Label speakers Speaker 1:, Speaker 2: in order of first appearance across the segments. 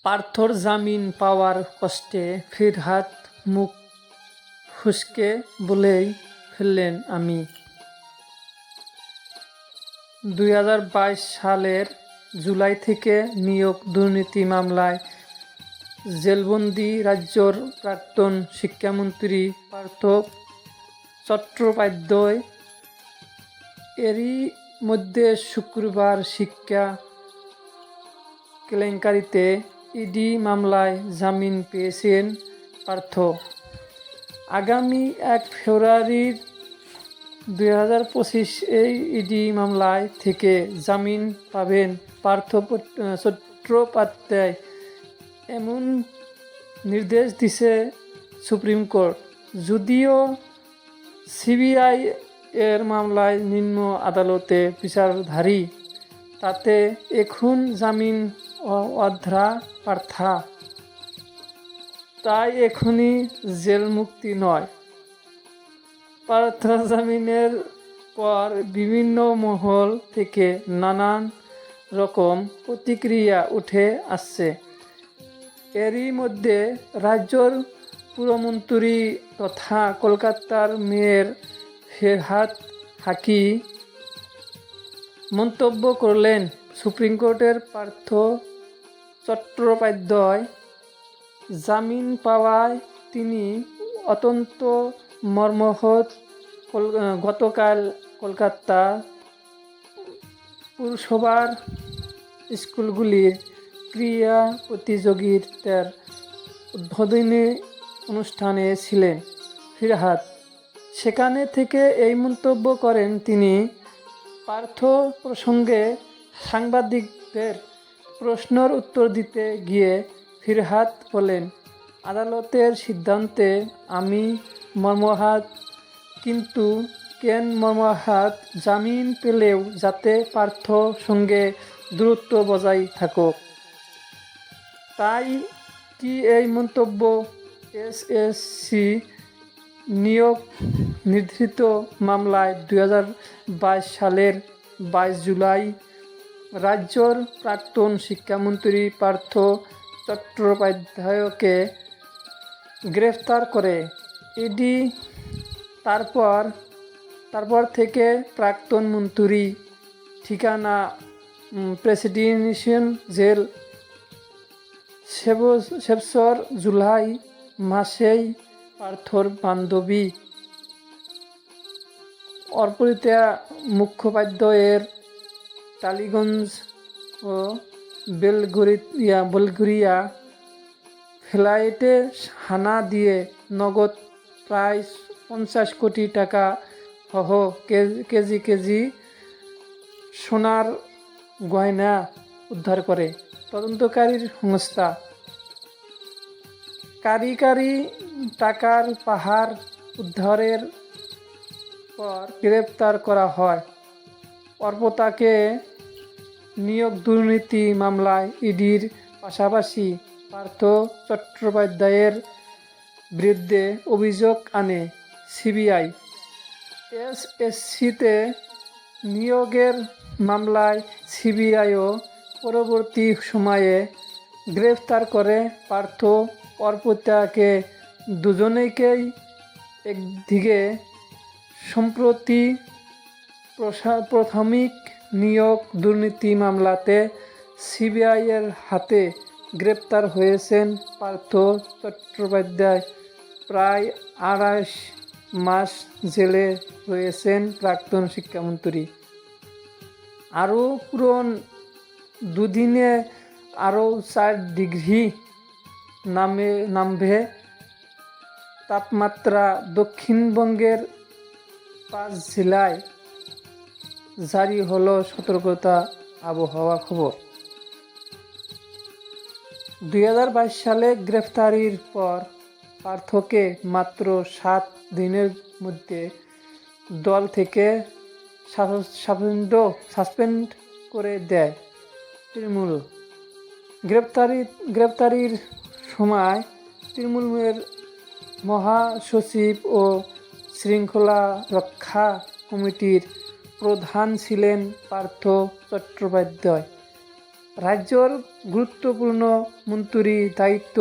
Speaker 1: পার্থর জামিন পাওয়ার কষ্টে ফিরহাদ মুখ ফুসকে বলেই ফেললেন, আমি 2022 সালের জুলাই থেকে নিয়োগ দুর্নীতি মামলায় জেলবন্দি রাজ্যর প্রাক্তন শিক্ষামন্ত্রী পার্থ চট্টোপাধ্যায়। এরই মধ্যে শুক্রবার শিক্ষা কেলেঙ্কারিতে ইডি মামলায় জামিন পেয়েছেন পার্থ। আগামী 1 ফেব্রুয়ারি 2025 এই ইডি মামলায় থেকে জামিন পাবেন পার্থ চট্টোপাধ্যায়, এমন নির্দেশ দিছে সুপ্রিম কোর্ট। যদিও সিবিআই এর মামলায় নিম্ন আদালতে বিচারধারী, তাতে এখন জামিন অধ্রা পার্থা, তাই এখনই জেল মুক্তি নয়। পার্থ জামিনের পর বিভিন্ন মহল থেকে নানান রকম প্রতিক্রিয়া উঠে আসছে। এরই মধ্যে রাজ্যর পুরমন্ত্রী তথা কলকাতার মেয়র ফিরহাদ হাকিম মন্তব্য করলেন, সুপ্রিম কোর্টের পার্থ চট্টোপাধ্যায় জামিন পাওয়ায় তিনি অত্যন্ত মর্মাহত। গতকাল কলকাতা পুরসভার স্কুলগুলির ক্রীড়া প্রতিযোগিতার উদ্বোধনী অনুষ্ঠানে ছিলেন ফিরহাদ। সেখানে থেকে এই মন্তব্য করেন তিনি। পার্থ প্রসঙ্গে সাংবাদিকদের প্রশ্নের উত্তর দিতে গিয়ে ফিরহাদ বলেন, আদালতের সিদ্ধান্তে আমি মর্মাহত, কিন্তু কেন মর্মাহত? জামিন পেলেও যাতে পার্থ সঙ্গে দূরত্ব বজায় থাকুক, তাই কি এই মন্তব্য? এসএসসি নিয়োগ নির্ধারিত মামলায় 2022 সালের 22 জুলাই রাজ্যর প্রাক্তন শিক্ষামন্ত্রী পার্থ চট্টোপাধ্যায়কে গ্রেফতার করে ইডি। তারপর থেকে প্রাক্তন মন্ত্রী ঠিকানা প্রেসিডেন্সিয়াল জেল। 7 জুলাই মাসেই পার্থর বান্ধবী অর্পিতা মুখোপাধ্যায়ের টালিগঞ্জ ও বেলঘরিয়া ফ্লাইটে হানা দিয়ে নগদ প্রায় 50 কোটি টাকা সহ কেজি সোনার গয়না উদ্ধার করে তদন্তকারী সংস্থা। কারিগরি টাকার পাহাড় উদ্ধারের পর গ্রেপ্তার করা হয় অর্পিতাকে। নিয়োগ দুর্নীতি মামলায় ইডির পাশাপাশি পার্থ চট্টোপাধ্যায়ের বিরুদ্ধে অভিযোগ আনে সিবিআই। এসএসসিতে নিয়োগের মামলায় সিবিআইও পরবর্তী সময়ে গ্রেফতার করে পার্থ অর্পিতাকে। দুজনেকেই একদিকে সম্প্রতি প্রাথমিক নিয়োগ দুর্নীতি মামলাতে সিবিআইয়ের হাতে গ্রেপ্তার হয়েছেন পার্থ চট্টোপাধ্যায়। প্রায় 28 মাস জেলে রয়েছেন প্রাক্তন শিক্ষামন্ত্রী। আরও পুরন দুদিনে আরও 4 ডিগ্রি নামবে তাপমাত্রা। দক্ষিণবঙ্গের 5 জেলায় জারি হলো সতর্কতা। আবহাওয়া খবর। 2022 সালে গ্রেফতারির পর পার্থকে মাত্র 7 দিনের মধ্যে দল থেকে সাসপেন্ড করে দেয় তৃণমূল। গ্রেপ্তারির সময় তৃণমূলের মহাসচিব ও শৃঙ্খলা রক্ষা কমিটির প্রধান ছিলেন পার্থ চট্টোপাধ্যায়। রাজ্যর গুরুত্বপূর্ণ মন্ত্রী দায়িত্ব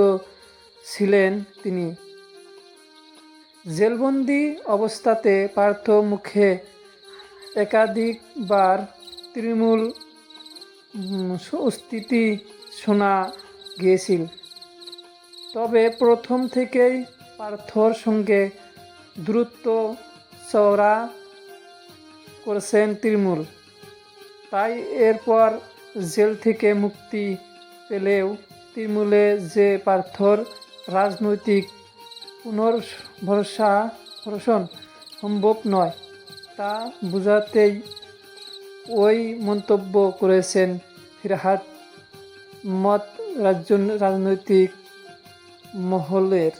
Speaker 1: ছিলেন তিনি। জেলবন্দি অবস্থাতে পার্থ মুখে একাধিকবার তৃণমূল স্থিতি শোনা গিয়েছিল। তবে প্রথম থেকেই পার্থর সঙ্গে দূরত্ব চওড়া করেছেন তৃণমূল। তাই এরপর জেল থেকে মুক্তি পেলেও তৃণমূলে যে পার্থর রাজনৈতিক পুনর্বাসন সম্ভব নয় তা বোঝাতেই ওই মন্তব্য করেছেন ফিরহাদ রাজনৈতিক মহলের।